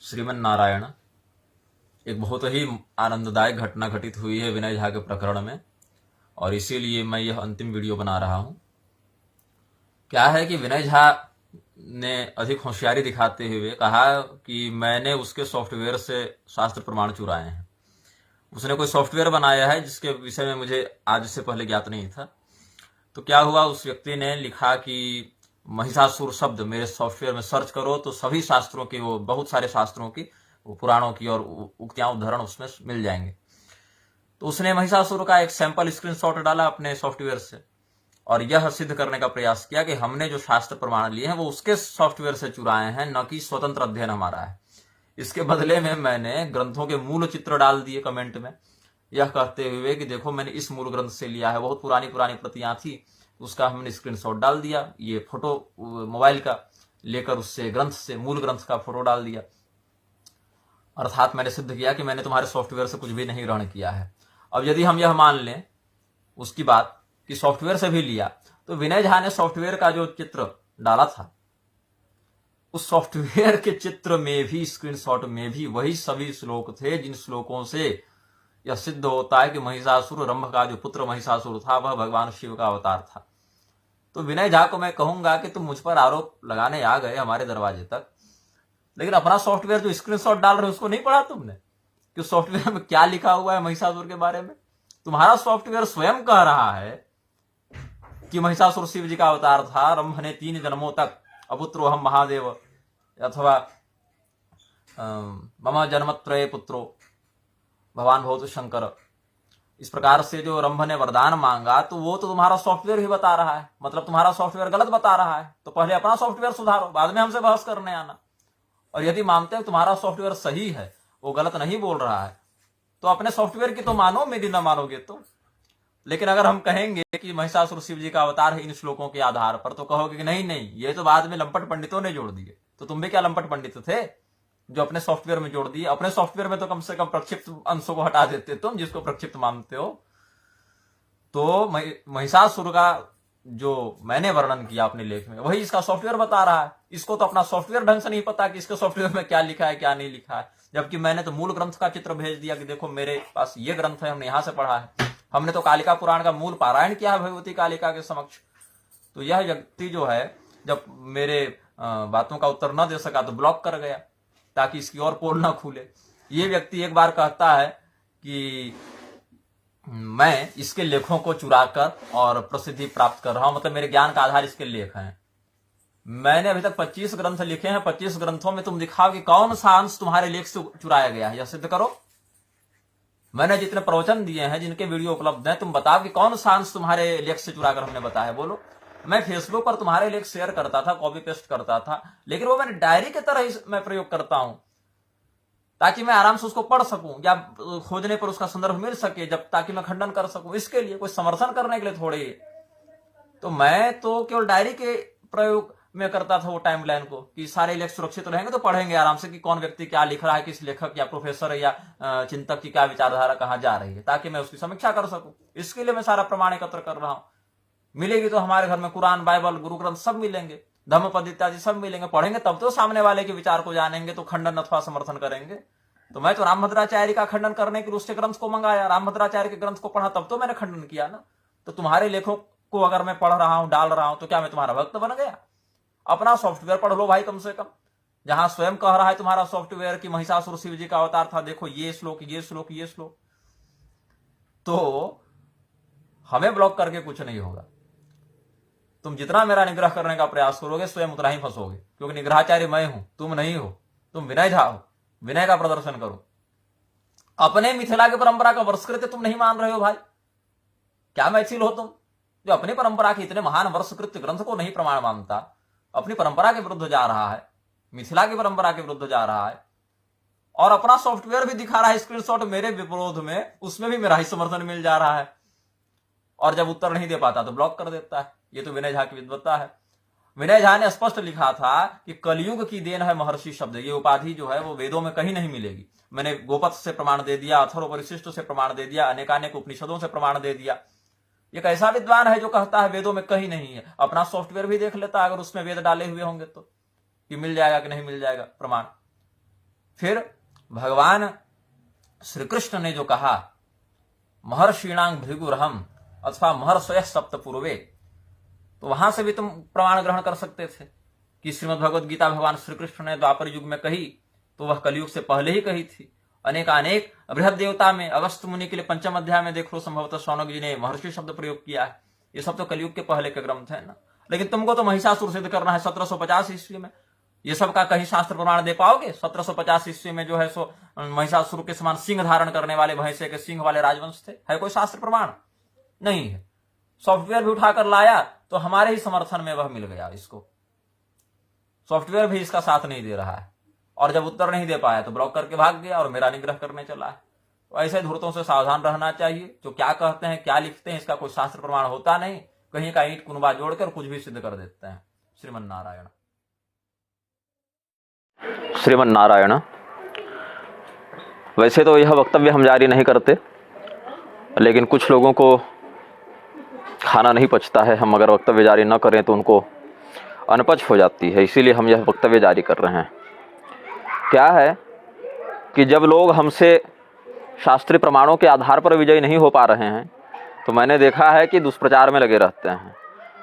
श्रीमन नारायण। एक बहुत ही आनंददायक घटना घटित हुई है विनय झा के प्रकरण में, और इसीलिए मैं यह अंतिम वीडियो बना रहा हूं। क्या है कि विनय झा ने अधिक होशियारी दिखाते हुए कहा कि मैंने उसके सॉफ्टवेयर से शास्त्र प्रमाण चुराए हैं। उसने कोई सॉफ्टवेयर बनाया है जिसके विषय में मुझे आज से पहले ज्ञात नहीं था। तो क्या हुआ, उस व्यक्ति ने लिखा कि महिषासुर शब्द मेरे सॉफ्टवेयर में सर्च करो तो सभी शास्त्रों की, वो बहुत सारे शास्त्रों की, पुराणों की और उक्तियां उदाहरण उसमें मिल जाएंगे। तो उसने महिषासुर का एक सैंपल स्क्रीनशॉट डाला अपने सॉफ्टवेयर से और यह सिद्ध करने का प्रयास किया कि हमने जो शास्त्र प्रमाण लिए हैं वो उसके सॉफ्टवेयर से चुराए हैं, न कि स्वतंत्र अध्ययन हमारा है। इसके बदले में मैंने ग्रंथों के मूल चित्र डाल दिए कमेंट में, यह कहते हुए कि देखो मैंने इस मूल ग्रंथ से लिया है। बहुत पुरानी पुरानी प्रतियां थी, उसका हमने स्क्रीनशॉट डाल दिया। ये फोटो मोबाइल का लेकर उससे ग्रंथ से, मूल ग्रंथ का फोटो डाल दिया। अर्थात मैंने सिद्ध किया कि मैंने तुम्हारे सॉफ्टवेयर से कुछ भी नहीं ग्रहण किया है। अब यदि हम यह मान लें उसकी बात कि सॉफ्टवेयर से भी लिया, तो विनय झा ने सॉफ्टवेयर का जो चित्र डाला था, उस सॉफ्टवेयर के चित्र में भी, स्क्रीनशॉट में भी वही सभी श्लोक थे जिन श्लोकों से यह सिद्ध होता है कि महिषासुर, रंभ का जो पुत्र महिषासुर था, वह भगवान शिव का अवतार था। तो विनय झा को मैं कहूंगा कि तुम मुझ पर आरोप लगाने आ गए हमारे दरवाजे तक, लेकिन अपना सॉफ्टवेयर जो स्क्रीनशॉट डाल रहे हो उसको नहीं पढ़ा तुमने कि उस सॉफ्टवेयर में क्या लिखा हुआ है महिषासुर के बारे में। तुम्हारा सॉफ्टवेयर स्वयं कह रहा है कि महिषासुर शिव जी का अवतार था। रंभ ने 3 जन्मों तक अपुत्रो हम महादेव अथवा मम जन्मत्रय पुत्रो भगवान भवतु शंकर, इस प्रकार से जो रंभ ने वरदान मांगा, तो वो तो तुम्हारा सॉफ्टवेयर ही बता रहा है। मतलब तुम्हारा सॉफ्टवेयर गलत बता रहा है, तो पहले अपना सॉफ्टवेयर सुधारो, बाद में हमसे बहस करने आना। और यदि मानते हो तुम्हारा सॉफ्टवेयर सही है, वो गलत नहीं बोल रहा है, तो अपने सॉफ्टवेयर की तो मानो, मेरी ना मानोगे तो। लेकिन अगर हम कहेंगे कि महिषासुर शिव जी का अवतार है इन श्लोकों के आधार पर, तो कहोगे कि नहीं नहीं, ये तो बाद में लंपट पंडितों ने जोड़ दिए। तो तुम भी क्या लंपट पंडित थे जो अपने सॉफ्टवेयर में जोड़ दिए? अपने सॉफ्टवेयर में तो कम से कम प्रक्षिप्त अंशों को हटा देते तुम, जिसको प्रक्षिप्त मानते हो। तो महिषासुर का जो मैंने वर्णन किया अपने लेख में, वही इसका सॉफ्टवेयर बता रहा है। इसको तो अपना सॉफ्टवेयर ढंग से नहीं पता कि इसके सॉफ्टवेयर में क्या लिखा है क्या नहीं लिखा है, जबकि मैंने तो मूल ग्रंथ का चित्र भेज दिया कि देखो मेरे पास ये ग्रंथ है, हमने यहां से पढ़ा है। हमने तो कालिका पुराण का मूल पारायण किया है भगवती कालिका के समक्ष। तो यह व्यक्ति जो है, जब मेरे बातों का उत्तर न दे सका तो ब्लॉक कर गया ताकि इसकी और पोल न खुले। ये व्यक्ति एक बार कहता है कि मैं इसके लेखों को चुराकर और प्रसिद्धि प्राप्त कर रहा हूं, मतलब मेरे ज्ञान का आधार इसके लेख हैं। मैंने अभी तक 25 ग्रंथ लिखे हैं। 25 ग्रंथों में तुम दिखाओ कि कौन सा अंश तुम्हारे लेख से चुराया गया है, यह सिद्ध करो। मैंने जितने प्रवचन दिए हैं, जिनके वीडियो उपलब्ध हैं, तुम बताओ कि कौन सा अंश तुम्हारे लेख से चुराकर हमने बताया, बोलो। मैं फेसबुक पर तुम्हारे लेख शेयर करता था, कॉपी पेस्ट करता था, लेकिन वो मैंने डायरी की तरह ही मैं प्रयोग करता हूं ताकि मैं आराम से उसको पढ़ सकूं, या खोजने पर उसका संदर्भ मिल सके, जब ताकि मैं खंडन कर सकूं। इसके लिए कोई समर्थन करने के लिए थोड़े। तो मैं तो केवल डायरी के प्रयोग में करता था वो टाइमलाइन को, कि सारे लेख सुरक्षित रहेंगे तो पढ़ेंगे आराम से कि कौन व्यक्ति क्या लिख रहा है, किस लेखक या प्रोफेसर या चिंतक की क्या विचारधारा कहां जा रही है, ताकि मैं उसकी समीक्षा कर सकूं। इसके लिए मैं सारा प्रमाण एकत्र कर रहा हूं। मिलेगी तो हमारे घर में कुरान, बाइबल, गुरु ग्रंथ सब मिलेंगे, धम्मपद इत्यादि सब मिलेंगे। पढ़ेंगे तब तो सामने वाले के विचार को जानेंगे, तो खंडन अथवा समर्थन करेंगे। तो मैं तो रामभद्राचार्य का खंडन करने के लिए उसके ग्रंथ को मंगाया, रामभद्राचार्य के ग्रंथ को पढ़ा, तब तो मैंने खंडन किया ना। तो तुम्हारे लेखों को अगर मैं पढ़ रहा हूं, डाल रहा हूं, तो क्या मैं तुम्हारा भक्त बन गया? अपना सॉफ्टवेयर पढ़ लो भाई कम से कम, जहां स्वयं कह रहा है तुम्हारा सॉफ्टवेयर कि महिषासुर शिव जी का अवतार था, देखो ये श्लोक, ये श्लोक, ये श्लोक। तो हमें ब्लॉक करके कुछ नहीं होगा। तुम जितना मेरा निग्रह करने का प्रयास करोगे, स्वयं उतना ही फंसोगे, क्योंकि निग्रहाचार्य मैं हूं, तुम नहीं हो। तुम विनय झा हो, विनय का प्रदर्शन करो। अपने मिथिला की परंपरा का वर्षकृत्य तुम नहीं मान रहे हो भाई। क्या मैथिल हो तुम, जो अपनी परंपरा के इतने महान वर्षकृत्य ग्रंथ को नहीं प्रमाण मानता, अपनी परंपरा के विरुद्ध जा रहा है, मिथिला की परंपरा के विरुद्ध जा रहा है, और अपना सॉफ्टवेयर भी दिखा रहा है स्क्रीनशॉट मेरे विरोध में, उसमें भी मेरा ही समर्थन मिल जा रहा है। और जब उत्तर नहीं दे पाता तो ब्लॉक कर देता है। ये तो विनय झा की विद्वत्ता है। विनय झा ने स्पष्ट लिखा था कि कलयुग की देन है महर्षि शब्द। ये उपाधि जो है वो वेदों में कहीं नहीं मिलेगी। मैंने गोपथ से प्रमाण दे दिया, अथर्वपरिशिष्ट से प्रमाण दे दिया, अनेकानेक उपनिषदों से प्रमाण दे दिया। एक ऐसा विद्वान है जो कहता है वेदों में कहीं नहीं है। अपना सॉफ्टवेयर भी देख लेता अगर उसमें वेद डाले हुए होंगे तो, कि मिल जाएगा कि नहीं मिल जाएगा प्रमाण। फिर भगवान श्री कृष्ण ने जो कहा महर्षिणांग भृगुरहम अथवा महर्षय सप्त पूर्वे, तो वहां से भी तुम प्रमाण ग्रहण कर सकते थे कि श्रीमद् भगवद गीता भगवान श्री कृष्ण ने द्वापर युग में कही तो वह कलयुग से पहले ही कही थी। अनेकानेक बृहद देवता में अगस्त मुनि के लिए 5वें अध्याय में देख लो, संभवतः शौनक जी ने महर्षि शब्द प्रयोग किया है। ये सब तो कलयुग के पहले के ग्रंथ है ना। लेकिन तुमको तो महिषासुर सिद्ध करना है 1750 ईस्वी में। ये सब का कहीं शास्त्र प्रमाण दे पाओगे? 1750 ईस्वी में जो है सो महिषासुर के समान सिंह धारण करने वाले भैंसे के सिंह वाले राजवंश थे। है कोई शास्त्र प्रमाण? नहीं है। सॉफ्टवेयर भी उठाकर लाया तो हमारे ही समर्थन में वह मिल गया। इसको सॉफ्टवेयर भी इसका साथ नहीं दे रहा है, और जब उत्तर नहीं दे पाया तो ब्लॉक करके भाग गया और मेरा निग्रह करने चला है। तो ऐसे धूर्तों से सावधान रहना चाहिए। जो क्या कहते हैं क्या लिखते हैं इसका कोई शास्त्र प्रमाण होता नहीं, कहीं का ईंट कुनबा जोड़कर कुछ भी सिद्ध कर देते हैं। श्रीमन नारायण। श्रीमन नारायण। वैसे तो यह वक्तव्य हम जारी नहीं करते, लेकिन कुछ लोगों को खाना नहीं पचता है। हम अगर वक्तव्य जारी न करें तो उनको अनपच हो जाती है, इसीलिए हम यह वक्तव्य जारी कर रहे हैं। क्या है कि जब लोग हमसे शास्त्रीय प्रमाणों के आधार पर विजयी नहीं हो पा रहे हैं तो मैंने देखा है कि दुष्प्रचार में लगे रहते हैं।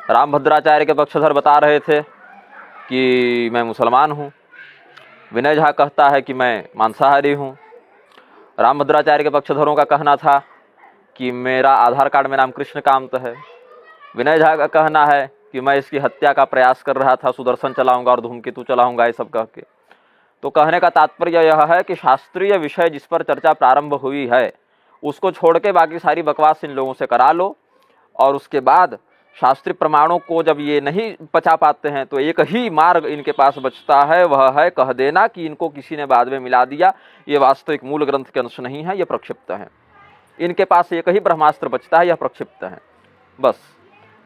रामभद्राचार्य के पक्षधर बता रहे थे कि मैं मुसलमान हूँ, विनय झा कहता है कि मैं मांसाहारी हूँ। रामभद्राचार्य के पक्षधरों का कहना था कि मेरा आधार कार्ड में नाम कृष्णकांत है। विनय झा का कहना है कि मैं इसकी हत्या का प्रयास कर रहा था, सुदर्शन चलाऊंगा और धूमकेतु चलाऊंगा, ये सब कह के। तो कहने का तात्पर्य यह है कि शास्त्रीय विषय जिस पर चर्चा प्रारंभ हुई है उसको छोड़ के बाकी सारी बकवास इन लोगों से करा लो, और उसके बाद शास्त्रीय प्रमाणों को जब ये नहीं पचा पाते हैं तो एक ही मार्ग इनके पास बचता है, वह है कह देना कि इनको किसी ने बाद में मिला दिया, ये वास्तविक मूल ग्रंथ के अंश नहीं है, ये प्रक्षिप्त है। इनके पास एक ही ब्रह्मास्त्र बचता है, यह प्रक्षिप्त है। बस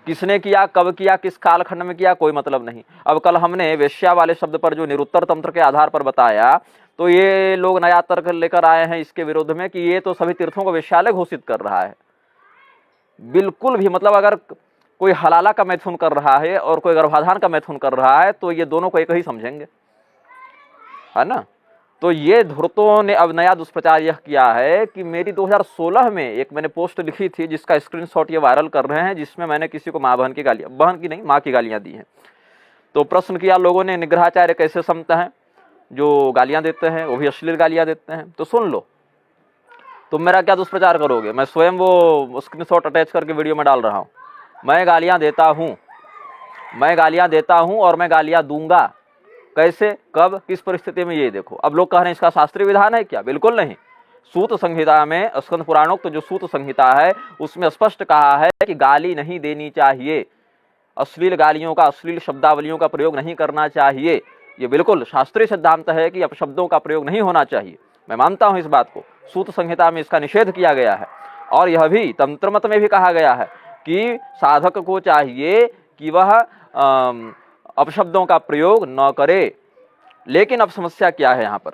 किसने किया, कब किया, किस कालखंड में किया, कोई मतलब नहीं। अब कल हमने वेश्या वाले शब्द पर जो निरुत्तर तंत्र के आधार पर बताया तो ये लोग नया तर्क लेकर आए हैं इसके विरोध में कि ये तो सभी तीर्थों को वेश्यालय घोषित कर रहा है। बिल्कुल भी, मतलब अगर कोई हलाला का मैथुन कर रहा है और कोई गर्भाधान का मैथुन कर रहा है तो ये दोनों को एक ही समझेंगे, है ना। तो ये धूर्तों ने अब नया दुष्प्रचार यह किया है कि मेरी 2016 में एक मैंने पोस्ट लिखी थी जिसका स्क्रीनशॉट ये वायरल कर रहे हैं, जिसमें मैंने किसी को माँ बहन की गालियाँ, बहन की नहीं माँ की गालियाँ दी हैं। तो प्रश्न किया लोगों ने, निग्रहाचार्य कैसे समझते हैं, जो गालियाँ देते हैं वो भी अश्लील गालियाँ देते हैं। तो सुन लो, तुम मेरा क्या दुष्प्रचार करोगे। मैं स्वयं वो स्क्रीनशॉट अटैच करके वीडियो में डाल रहा हूँ। मैं गालियाँ देता हूँ, मैं गालियाँ देता हूँ और मैं गालियाँ दूंगा। कैसे, कब, किस परिस्थिति में, ये देखो। अब लोग कह रहे हैं इसका शास्त्रीय विधान है क्या? बिल्कुल नहीं। सूत संहिता में, स्कंद पुराणोक्त जो सूत संहिता है उसमें स्पष्ट कहा है कि गाली नहीं देनी चाहिए, अश्लील गालियों का, अश्लील शब्दावलियों का प्रयोग नहीं करना चाहिए। ये बिल्कुल शास्त्रीय सिद्धांत है कि अपशब्दों का प्रयोग नहीं होना चाहिए। मैं मानता हूँ इस बात को। सूत संहिता में इसका निषेध किया गया है, और यह भी तंत्र मत में भी कहा गया है कि साधक को चाहिए कि वह अपशब्दों का प्रयोग न करे। लेकिन अब समस्या क्या है यहाँ पर?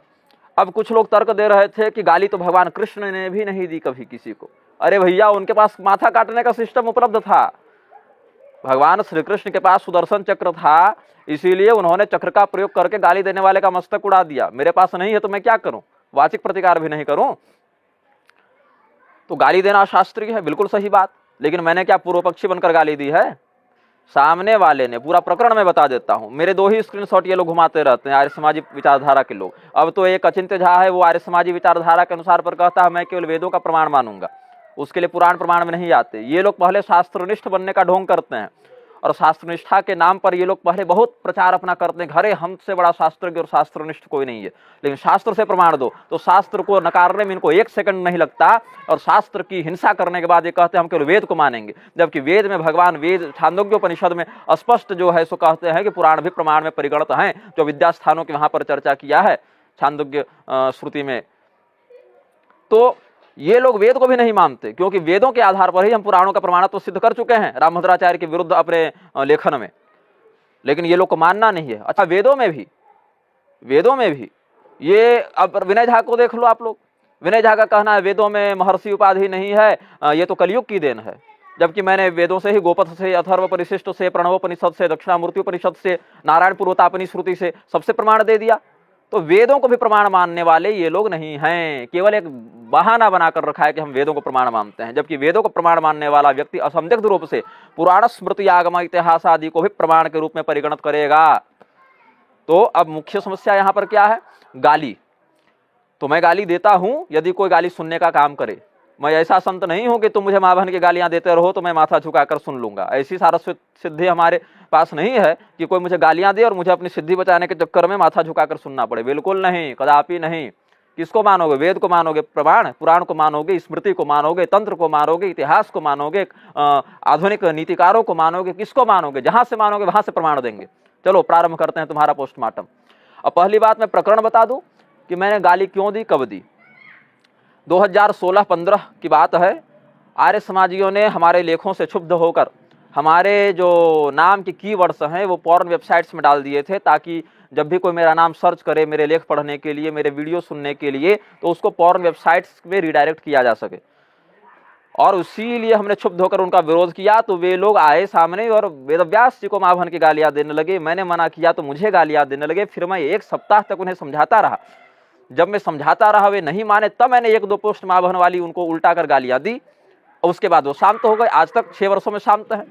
अब कुछ लोग तर्क दे रहे थे कि गाली तो भगवान कृष्ण ने भी नहीं दी कभी किसी को। अरे भैया, उनके पास माथा काटने का सिस्टम उपलब्ध था। भगवान श्री कृष्ण के पास सुदर्शन चक्र था, इसीलिए उन्होंने चक्र का प्रयोग करके गाली देने वाले का मस्तक उड़ा दिया। मेरे पास नहीं है तो मैं क्या करूं, वाचिक प्रतिकार भी नहीं करूं? तो गाली देना शास्त्रीय है, बिल्कुल सही बात। लेकिन मैंने क्या पूर्व पक्षी बनकर गाली दी है? सामने वाले ने, पूरा प्रकरण में बता देता हूं। मेरे 2 ही स्क्रीनशॉट ये लोग घुमाते रहते हैं, आर्य समाजी विचारधारा के लोग। अब तो एक अचिंत्य झा है, वो आर्य समाजी विचारधारा के अनुसार पर कहता है मैं केवल वेदों का प्रमाण मानूंगा, उसके लिए पुराण प्रमाण में नहीं आते। ये लोग पहले शास्त्रनिष्ठ बनने का ढोंग करते हैं, और शास्त्रनिष्ठा के नाम पर ये लोग पहले बहुत प्रचार अपना करते हैं, घरे हमसे बड़ा शास्त्रज्ञ और शास्त्रनिष्ठ कोई नहीं है। लेकिन शास्त्र से प्रमाण दो तो शास्त्र को नकारने में इनको 1 सेकंड नहीं लगता, और शास्त्र की हिंसा करने के बाद ये कहते हैं हम केवल वेद को मानेंगे। जबकि वेद में भगवान, वेद छांदोग्योपनिषद में स्पष्ट जो है सो कहते हैं कि पुराण भी प्रमाण में परिगणित हैं, जो विद्यास्थानों के वहां पर चर्चा किया है छांदोग्य श्रुति में। तो ये लोग वेद को भी नहीं मानते, क्योंकि वेदों के आधार पर ही हम पुराणों का प्रमाणत्व सिद्ध कर चुके हैं रामभद्राचार्य के विरुद्ध अपने लेखन में। लेकिन ये लोग को मानना नहीं है। अच्छा, वेदों में भी ये, अब विनय झा को देख लो आप लोग। विनय झा का कहना है वेदों में महर्षि उपाधि नहीं है, ये तो कलयुग की देन है। जबकि मैंने वेदों से ही, गोपथ से, अथर्व परिशिष्ट से, प्रणवोपनिषद से, दक्षिणामूर्ति उपनिषद से, नारायण पूर्वतापनी श्रुति से सबसे प्रमाण दे दिया। तो वेदों को भी प्रमाण मानने वाले ये लोग नहीं हैं, केवल एक बहाना बनाकर रखा है कि हम वेदों को प्रमाण मानते हैं, जबकि वेदों को प्रमाण मानने वाला व्यक्ति असंदिग्ध रूप से पुराण स्मृति आगम इतिहास आदि को भी प्रमाण के रूप में परिगणित करेगा। तो अब मुख्य समस्या यहाँ पर क्या है? गाली। तो मैं गाली देता हूं यदि कोई गाली सुनने का काम करे। मैं ऐसा संत नहीं हूं कि तुम मुझे माँ बहन की गालियां देते रहो तो मैं माथा झुकाकर सुन लूंगा। ऐसी सारस्वत सिद्धि हमारे पास नहीं है कि कोई मुझे गालियां दे और मुझे अपनी सिद्धि बचाने के चक्कर में माथा झुकाकर सुनना पड़े। बिल्कुल नहीं, कदापि नहीं। किसको मानोगे? वेद को मानोगे, प्रमाण पुराण को मानोगे, स्मृति को मानोगे, तंत्र को मानोगे, इतिहास को मानोगे, आधुनिक नीतिकारों को मानोगे, किसको मानोगे? जहां से मानोगे वहां से प्रमाण देंगे। चलो प्रारंभ करते हैं तुम्हारा पोस्टमार्टम। अब पहली बात मैं प्रकरण बता दूं कि मैंने गाली क्यों दी, कब दी। 2016-15 की बात है। आर्य समाजियों ने हमारे लेखों से क्षुब्ध होकर हमारे जो नाम के कीवर्ड्स हैं वो पॉर्न वेबसाइट्स में डाल दिए थे, ताकि जब भी कोई मेरा नाम सर्च करे मेरे लेख पढ़ने के लिए, मेरे वीडियो सुनने के लिए, तो उसको पॉर्न वेबसाइट्स में रिडायरेक्ट किया जा सके। और इसीलिए हमने क्षुब्ध होकर उनका विरोध किया। तो वे लोग आए सामने और वेदव्यास जी को माँ बहन की गालियां देने लगे। मैंने मना किया तो मुझे गालियां देने लगे। फिर मैं 1 सप्ताह तक उन्हें समझाता रहा। जब मैं समझाता रहा वे नहीं माने, तब मैंने 1-2 पोस्ट माँ बहन वाली उनको उल्टा कर गालियां दी और उसके बाद वो शांत हो गए। आज तक 6 वर्षों में शांत है।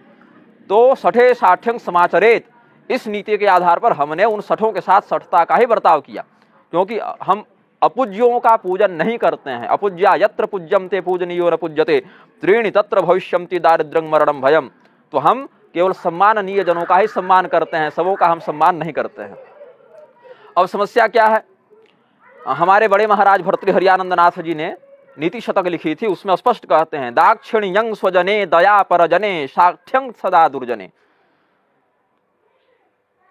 तो सठे साठ्यं समाचरेत, इस नीति के आधार पर हमने उन सठों के साथ सठता का ही बर्ताव किया, क्योंकि हम अपूज्यों का पूजन नहीं करते हैं। अपूज्या यत्र पूज्यम ते पूजनीयो न पूज्यते, त्रीणि तत्र भविष्यन्ति दारिद्र्यं मरणं भयम्। तो हम केवल सम्माननीय जनों का ही सम्मान करते हैं, सबों का हम सम्मान नहीं करते हैं। अब समस्या क्या है? हमारे बड़े महाराज भर्तृहरियानंद नाथ जी ने नीति शतक लिखी थी, उसमें स्पष्ट कहते हैं, दाक्षिण्यं स्वजने दया परजने साठ्यं सदा दुर्जने।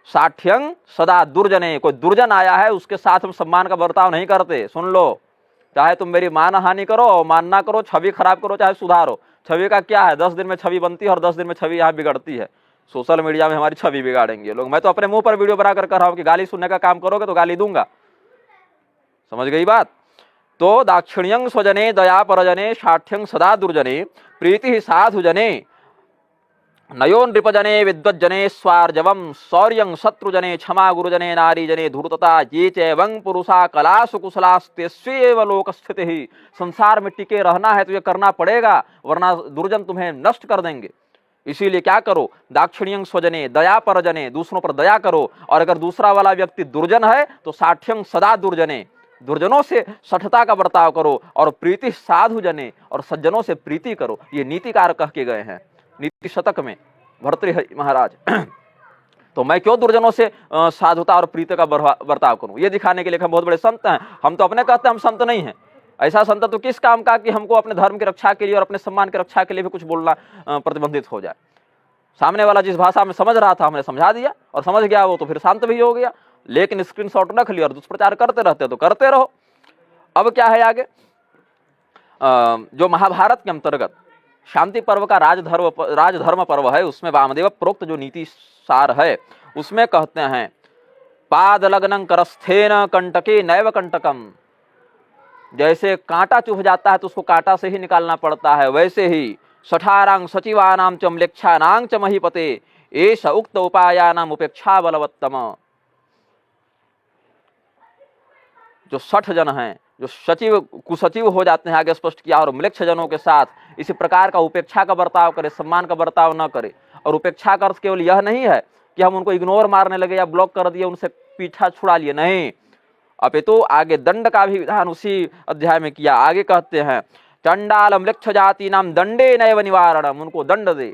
साठ्यं सदा दुर्जने, कोई दुर्जन आया है उसके साथ हम सम्मान का बर्ताव नहीं करते। सुन लो, चाहे तुम मेरी मान हानि करो, मान ना करो, छवि खराब करो, चाहे सुधारो। छवि का क्या है? 10 दिन में छवि बनती है और 10 दिन में छवि यहाँ बिगड़ती है। सोशल मीडिया में हमारी छवि बिगाड़ेंगे लोग। मैं तो अपने मुंह पर वीडियो बनाकर कर रहा हूँ कि गाली सुनने का काम करोगे तो गाली दूंगा। समझ गई बात? तो दाक्षिण्यं स्वजने दया परजने साठ्यं सदा दुर्जने, प्रीति साधु जने नयो नृपजने विद्वज्जने स्वार्जवं शौर्यं शत्रुजने क्षमा गुरुजने नारी जने धूर्तता ये चैवं पुरुषा कलासु कुशलास्तेष्वेव लोक स्थितिः। संसार में टिके रहना है तो ये करना पड़ेगा, वरना दुर्जन तुम्हें नष्ट कर देंगे। इसीलिए क्या करो? दाक्षिण्यं स्वजने दया परजने, दूसरों पर दया करो। और अगर दूसरा वाला व्यक्ति दुर्जन है तो साठ्यं सदा दुर्जने, दुर्जनों से सठता का बर्ताव करो। और प्रीति साधु जने, और सज्जनों से प्रीति करो। ये नीतिकार कह के गए हैं नीति शतक में भर्तृहरि महाराज। तो मैं क्यों दुर्जनों से साधुता और प्रीति का बर्ताव करूं? ये दिखाने के लिए हम बहुत बड़े संत हैं। हम तो अपने कहते हैं हम संत नहीं हैं। ऐसा संत तो किस काम का कि हमको अपने धर्म की रक्षा के लिए और अपने सम्मान की रक्षा के लिए भी कुछ बोलना प्रतिबंधित हो जाए। सामने वाला जिस भाषा में समझ रहा था हमने समझा दिया और समझ गया वो, तो फिर शांत भी हो गया। लेकिन स्क्रीनशॉट रख लिया और दुष्प्रचार करते रहते तो करते रहो। अब क्या है आगे? जो महाभारत के अंतर्गत शांति पर्व का राजधर्म पर्व है, उसमें वामदेव प्रोक्त जो नीति सार है उसमें कहते हैं, पाद लग्नं करस्थेन कंटके नैव कंटकम। जैसे कांटा चुभ जाता है तो उसको कांटा से ही निकालना पड़ता है, वैसे ही सठारांग सचिवानां च म्लेच्छानां च महीपते एष उक्त उपायानां उपेक्षा बलवत्तम। जो 60 जन हैं, जो सचिव कुसचिव हो जाते हैं, आगे स्पष्ट किया, और म्लेच्छ जनों के साथ इसी प्रकार का उपेक्षा का बर्ताव करे, सम्मान का बर्ताव न करे। और उपेक्षा का अर्थ केवल यह नहीं है कि हम उनको इग्नोर मारने लगे या ब्लॉक कर दिए, उनसे पीछा छुड़ा लिए, नहीं। अपितु आगे दंड का भी विधान उसी अध्याय में किया। आगे कहते हैं, चंडाल म्लेच्छ जाति नाम दंडे नैव निवारणम, उनको दंड दे।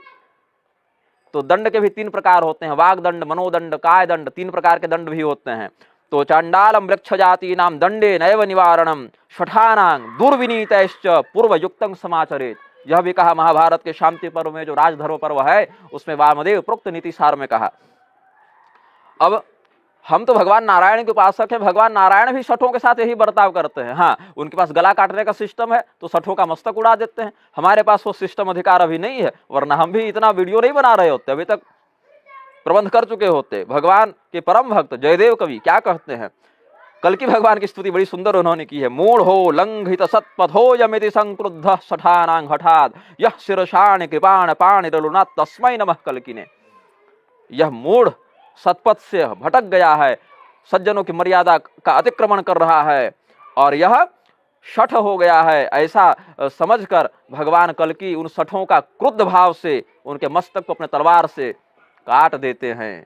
तो दंड के भी 3 प्रकार होते हैं, वाग दंड, मनोदंड, काय दंड, 3 प्रकार के दंड भी होते हैं। तो चांडालम वृक्ष जाति नाम दंडे नैव निवारणम शठानां दुर्विनीतैश्च पूर्वयुक्तं समाचरेत। यह भी कहा महाभारत के शांति पर्व में, जो राजधर्म पर्व है उसमें वामदेव प्रोक्त नीति सार में कहा। अब हम तो भगवान नारायण के उपासक हैं, भगवान नारायण भी सठों के साथ यही बर्ताव करते हैं। हाँ, उनके पास गला काटने का सिस्टम है तो सठों का मस्तक उड़ा देते हैं। हमारे पास वो सिस्टम अधिकार अभी नहीं है, वरना हम भी इतना वीडियो नहीं बना रहे होते, अभी तक प्रबंध कर चुके होते। भगवान के परम भक्त जयदेव कवि क्या कहते हैं? कल्कि भगवान की स्तुति बड़ी सुंदर उन्होंने की है। मूढ़ो लंघित सत्पथो यमिति संक्रुद्ध सठानां हठाद यह शिरशाण कृपाण पाणिरलुना तस्मै नमः कल्किने। यह मूढ़ सतपथ से भटक गया है सज्जनों की मर्यादा का अतिक्रमण कर रहा है और यह शठ हो गया है, ऐसा समझकर भगवान कल्कि उन शठों का क्रुद्ध भाव से उनके मस्तक को अपने तलवार से काट देते हैं।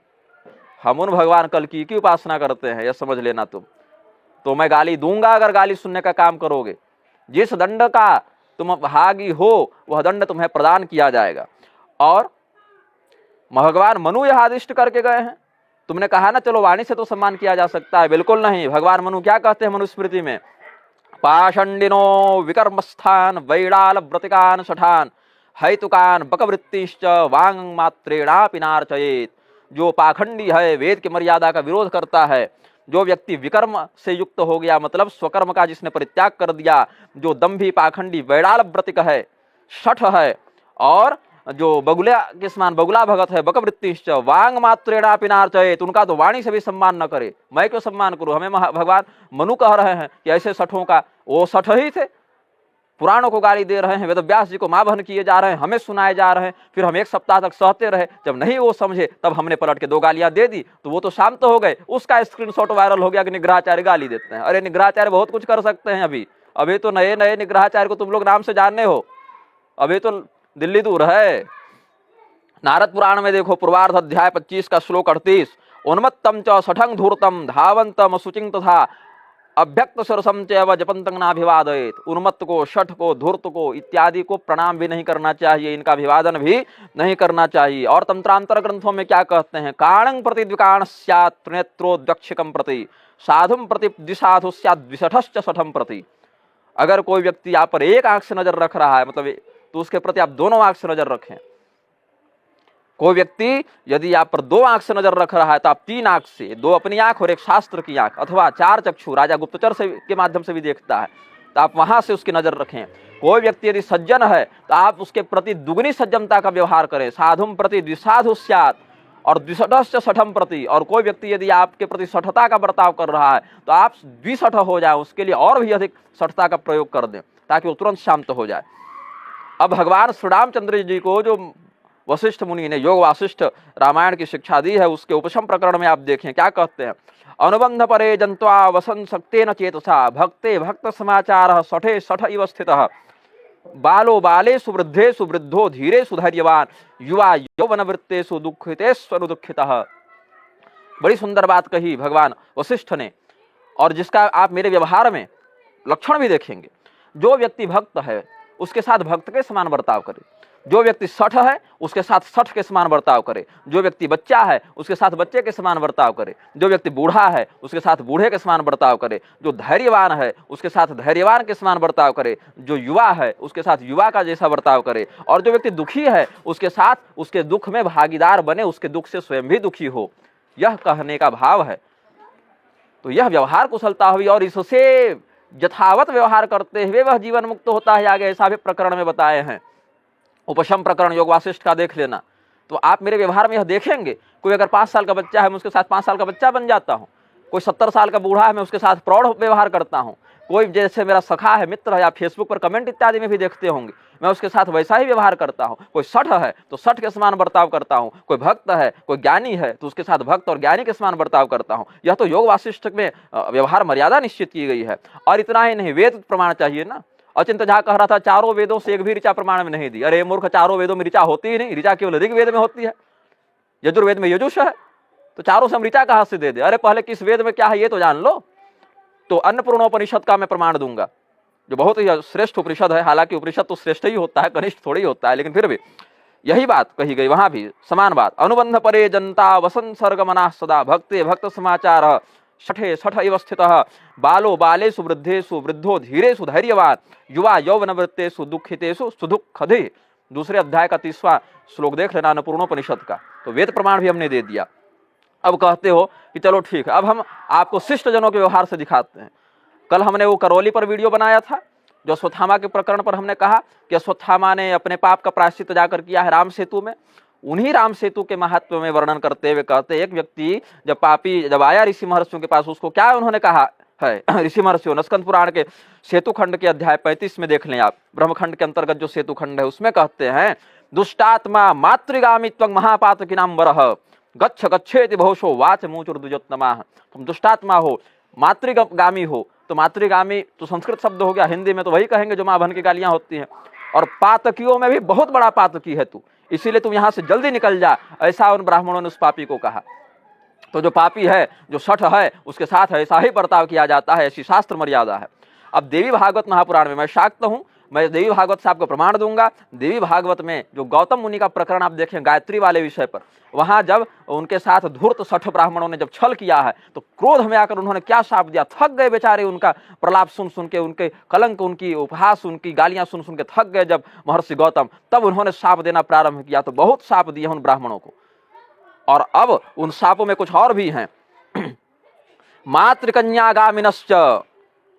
हम उन भगवान कल्कि की उपासना करते हैं, यह समझ लेना तुम। तो मैं गाली दूंगा अगर गाली सुनने का काम करोगे। जिस दंड का तुम भागी हो वह दंड तुम्हें प्रदान किया जाएगा। और भगवान मनु यह आदिष्ट करके गए हैं। तुमने कहा ना चलो वाणी से तो सम्मान किया जा सकता है, बिल्कुल नहीं। भगवान मनु क्या कहते हैं मनुस्मृति में, पाषंडिनो विकर्मस्थान वैडाल व्रतिकान शठान हैतुकान बकवृत्तिश्च वांग मात्रेणा पिनार्चयेत। जो पाखंडी है, वेद की मर्यादा का विरोध करता है, जो व्यक्ति विकर्म से युक्त हो गया, मतलब स्वकर्म का जिसने परित्याग कर दिया, जो दंभी पाखंडी वैडाल व्रतिक है, शठ है, और जो बगुला के समान बगुला भगत है, बकवृत्तिश्च वांग मात्रेणा पिनार्चयेत, उनका तो वाणी से भी सम्मान न करे। मैं क्यों सम्मान करूं? हमें भगवान मनु कह रहे हैं कि ऐसे शठों का, वो शठ ही थे, पुराणों को गाली दे रहे हैं, वेदव्यास जी को माभन किए जा रहे हैं, हमें सुनाए जा रहे हैं। फिर हम एक सप्ताह तक सहते रहे, जब नहीं वो समझे तब हमने पलट के 2 गालियां दे दी, तो वो तो शांत हो गए। उसका स्क्रीनशॉट वायरल हो गया कि निग्रहाचार्य गाली देते हैं। अरे निग्रहाचार्य बहुत कुछ कर सकते हैं। अभी तो नए नए निग्रहाचार्य को तुम लोग नाम से जानने हो, अभी तो दिल्ली दूर है। नारद पुराण में देखो, पूर्वार्ध अध्याय 25 का श्लोक 38, उन्मत्तम च शठं धूर्तम धावंतम सुचिं तथा अभ्यक्त सरसम च जपंतं नाभिवादयेत। उन्मत्त को, शठ को, धूर्त को इत्यादि को प्रणाम भी नहीं करना चाहिए, इनका अभिवादन भी नहीं करना चाहिए। और तंत्रांतर ग्रंथों में क्या कहते हैं, काणं प्रति द्विकाण स्यात् त्रिनेत्रोद्यक्षिकं प्रति साधुं प्रति द्विसाधु स्यात् द्विशठश्च शठं प्रति। अगर कोई व्यक्ति आप पर एक आंख से नजर रख रहा है, मतलब तो उसके प्रति आप दोनों आंख से नजर रखें। कोई व्यक्ति यदि आप पर 2 आंख से नजर रख रहा है तो आप 3 आंख से, 2 अपनी आंख और 1 शास्त्र की आंख, अथवा 4 चक्षु राजा गुप्तचर से के माध्यम से भी देखता है, तो आप वहां से उसकी नजर रखें। कोई व्यक्ति यदि सज्जन है तो आप उसके प्रति दुगनी सज्जनता का व्यवहार करें, साधुम प्रति द्विसाधु स्यात् और द्विशठश्च शठम प्रति। और कोई व्यक्ति यदि आपके प्रति शठता का बर्ताव कर रहा है तो आप द्विशठ हो जाए, उसके लिए और भी अधिक शठता का प्रयोग कर दें ताकि वो तुरंत शांत हो जाए। अब भगवान श्री रामचंद्र जी को जो वशिष्ठ मुनि ने योग वासिष्ठ रामायण की शिक्षा दी है, उसके उपशम प्रकरण में आप देखें क्या कहते हैं, अनुबंध परे जंत्वा वसन शक्तेन चेतसा भक्ते भक्त समाचार शठे शठ इव स्थितः बालो बालेषु वृद्धेषु वृद्धो धीरेषु धैर्यवान युवा यौवनवृत्तेषु दुःखितेष्वनुदुःखितः। बड़ी सुंदर बात कही भगवान वशिष्ठ ने, और जिसका आप मेरे व्यवहार में लक्षण भी देखेंगे। जो व्यक्ति भक्त है उसके साथ भक्त के समान बर्ताव करे, जो व्यक्ति शठ है उसके साथ शठ के समान बर्ताव करे, जो व्यक्ति बच्चा है उसके साथ बच्चे के समान बर्ताव करे, जो व्यक्ति बूढ़ा है उसके साथ बूढ़े के समान बर्ताव करे, जो धैर्यवान है उसके साथ धैर्यवान के समान बर्ताव करे, जो युवा है उसके साथ युवा का जैसा बर्ताव करे, और जो व्यक्ति दुखी है उसके साथ उसके दुख में भागीदार बने, उसके दुख से स्वयं भी दुखी हो। यह कहने का भाव है। तो यह व्यवहार कुशलता हुई, और इससे यथावत व्यवहार करते हुए वह जीवन मुक्त होता है। आगे ऐसा भी प्रकरण में बताए हैं, उपशम प्रकरण योग वासिष्ठ का देख लेना। तो आप मेरे व्यवहार में यह देखेंगे, कोई अगर 5 साल का बच्चा है मैं उसके साथ 5 साल का बच्चा बन जाता हूँ, कोई 70 साल का बूढ़ा है मैं उसके साथ प्रौढ़ व्यवहार करता हूँ, कोई जैसे मेरा सखा है, मित्र है, आप फेसबुक पर कमेंट इत्यादि में भी देखते होंगे, मैं उसके साथ वैसा ही व्यवहार करता हूँ। कोई शठ है तो शठ के समान बर्ताव करता हूँ, कोई भक्त है, कोई ज्ञानी है तो उसके साथ भक्त और ज्ञानी के समान बर्ताव करता हूँ। यह तो योग वासिष्ठ में व्यवहार मर्यादा निश्चित की गई है। और इतना ही नहीं, वेद प्रमाण चाहिए ना। अचिंत झा कह रहा था 4 वेदों से एक भी ऋचा प्रमाण में नहीं दी। अरे मूर्ख, 4 वेदों में ऋचा होती ही नहीं, ऋचा केवल ऋग्वेद में होती है, यजुर्वेद में यजुष है, तो 4 से हम ऋचा कहाँ से दे दे? अरे पहले किस वेद में क्या है ये तो जान लो। तो अन्नपूर्णोपनिषद का मैं प्रमाण दूंगा, जो बहुत ही श्रेष्ठ उपनिषद है। हालांकि उपनिषद तो श्रेष्ठ ही होता है, कनिष्ठ थोड़ी होता है, लेकिन फिर भी यही बात कही गई, वहां भी समान बात। अनुबंध परे जनता वसन सर्गमना सदा भक्ते भक्त समाचार शठे शठ इव स्थितः बालो बालेषु वृद्धेषु वृद्धो धीरेषु धैर्यवान युवा यौवनवृत्तेषु दुःखितेषु सुदुःखधे। दूसरे अध्याय का 30वां श्लोक देख लेना अन्नपूर्णोपनिषद का। तो वेद प्रमाण भी हमने दे दिया। अब कहते हो कि चलो ठीक है, अब हम आपको शिष्ट जनों के व्यवहार से दिखाते हैं। कल हमने वो करौली पर वीडियो बनाया था, जो अश्वत्थामा के प्रकरण पर हमने कहा कि अश्वत्थामा ने अपने पाप का प्रायश्चित जाकर किया है राम सेतु में। उन्हीं राम सेतु के महत्व में वर्णन करते हुए कहते, एक व्यक्ति जब पापी जब आया ऋषि महर्षियों के पास, उसको क्या उन्होंने कहा है ऋषि महर्षियों, स्कंद पुराण के सेतु खंड के अध्याय 35 में देख लें आप, ब्रह्मखंड के अंतर्गत जो सेतु खंड है उसमें कहते हैं, दुष्टात्मा मातृगामित्वं महापातकीनां वरः गच्छ गच्छेति बहुशो वाच मुचुर्दुजोत्तमाः। तुम दुष्टात्मा हो, मातृगामी हो। तो मातृगामी तो संस्कृत शब्द हो गया, हिंदी में तो वही कहेंगे जो माँ बहन की गालियां होती हैं। और पातकियों में भी बहुत बड़ा पातकी है तू, इसीलिए तुम यहां से जल्दी निकल जा, ऐसा उन ब्राह्मणों ने उस पापी को कहा। तो जो पापी है, जो शठ है, उसके साथ ऐसा ही बर्ताव किया जाता है, ऐसी शास्त्र मर्यादा है। अब देवी भागवत महापुराण में मैं शाक्त हूं, मैं देवी भागवत से आपको प्रमाण दूंगा। देवी भागवत में जो गौतम मुनि का प्रकरण आप देखें गायत्री वाले विषय पर, वहां जब उनके साथ धूर्त शठ ब्राह्मणों ने जब छल किया है तो क्रोध में आकर उन्होंने क्या शाप दिया, थक गए बेचारे, उनका प्रलाप सुन सुन के, उनके कलंक, उनकी उपहास, उनकी गालियां सुन सुन के थक गए जब महर्षि गौतम, तब उन्होंने शाप देना प्रारंभ किया। तो बहुत शाप दिए उन ब्राह्मणों को। और अब उन शापों में कुछ और भी हैं। मातृकन्यागामिनश्च,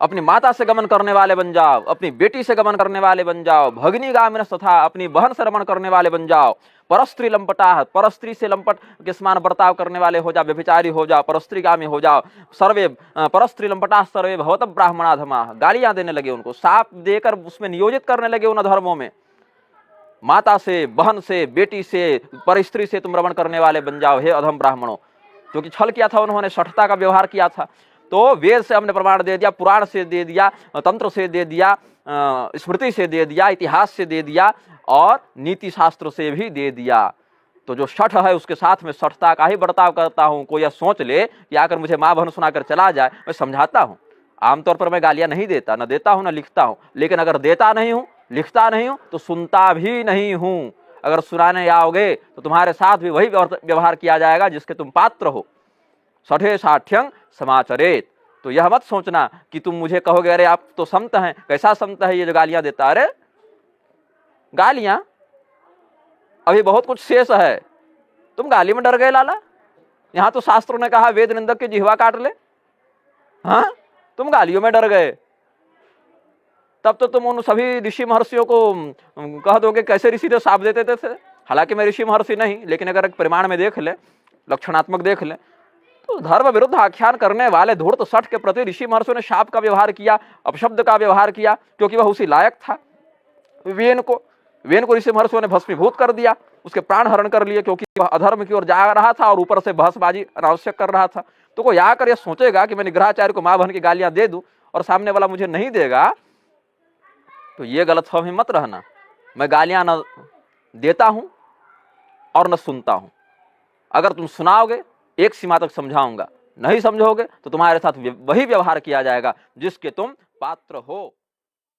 अपनी माता से गमन करने वाले बन जाओ, अपनी बेटी से गमन करने वाले बन जाओ। भगिनी गामिनस्, तथा अपनी बहन से रमण करने वाले बन जाओ। परस्त्री लंपटा, परस्त्री से लंपट के समान बर्ताव करने वाले हो जाओ, व्यभिचारी हो जाओ, परस्त्री गामी हो जाओ। सर्वे परस्त्री लंपटा सर्वे भवत ब्राह्मणाधमा, गालियां देने लगे उनको, शाप देकर उसमें नियोजित करने लगे उन अधर्मों में। माता से, बहन से, बेटी से, परस्त्री से तुम रमण करने वाले बन जाओ हे अधम ब्राह्मणों। क्योंकि छल किया था उन्होंने, शठता का व्यवहार किया था। तो वेद से हमने प्रमाण दे दिया, पुराण से दे दिया, तंत्र से दे दिया, स्मृति से दे दिया, इतिहास से दे दिया और नीति शास्त्र से भी दे दिया। तो जो शठ है उसके साथ में शठता का ही बर्ताव करता हूं। कोई यह सोच ले कि आकर मुझे माँ बहन सुनाकर चला जाए, मैं समझाता हूं। आमतौर पर मैं गालियां नहीं देता, न देता हूं न लिखता हूं, लेकिन अगर देता नहीं हूं, लिखता नहीं हूं तो सुनता भी नहीं हूं। अगर सुनाने आओगे तो तुम्हारे साथ भी वही व्यवहार किया जाएगा जिसके तुम पात्र हो। सठे साठ्यं समाचरेत। तो यह मत सोचना कि तुम मुझे कहोगे अरे आप तो संत हैं, कैसा संत है ये जो गालियां देता। अरे गालियां अभी बहुत कुछ शेष है, तुम गाली में डर गए लाला। यहां तो शास्त्रों ने कहा वेद निंदक की जिह्वा काट ले, हाँ तुम गालियों में डर गए। तब तो तुम उन सभी ऋषि महर्षियों को कह दोगे कैसे ऋषि तो शाप देते थे। हालांकि मैं ऋषि महर्षि नहीं, लेकिन अगर एक प्रमाण में देख ले, लक्षणात्मक देख ले, तो धर्म विरुद्ध आख्यान करने वाले धूर्त शठ के प्रति ऋषि महर्षियों ने शाप का व्यवहार किया, अपशब्द का व्यवहार किया, क्योंकि वह उसी लायक था। वेन को ऋषि महर्षियों ने भस्मीभूत कर दिया, उसके प्राण हरण कर लिए, क्योंकि वह अधर्म की ओर जा रहा था और ऊपर से बहसबाजी अनावश्यक कर रहा था। तो कोई आकर यह सोचेगा कि मैं निग्रहाचार्य को माँ बहन की गालियां दे दूं और सामने वाला मुझे नहीं देगा, तो ये गलतफहमी मत रहना। मैं गालियां न देता हूं और न सुनता हूं। अगर तुम सुनाओगे एक सीमा तक समझाऊंगा, नहीं समझोगे तो तुम्हारे साथ वही व्यवहार किया जाएगा जिसके तुम पात्र हो।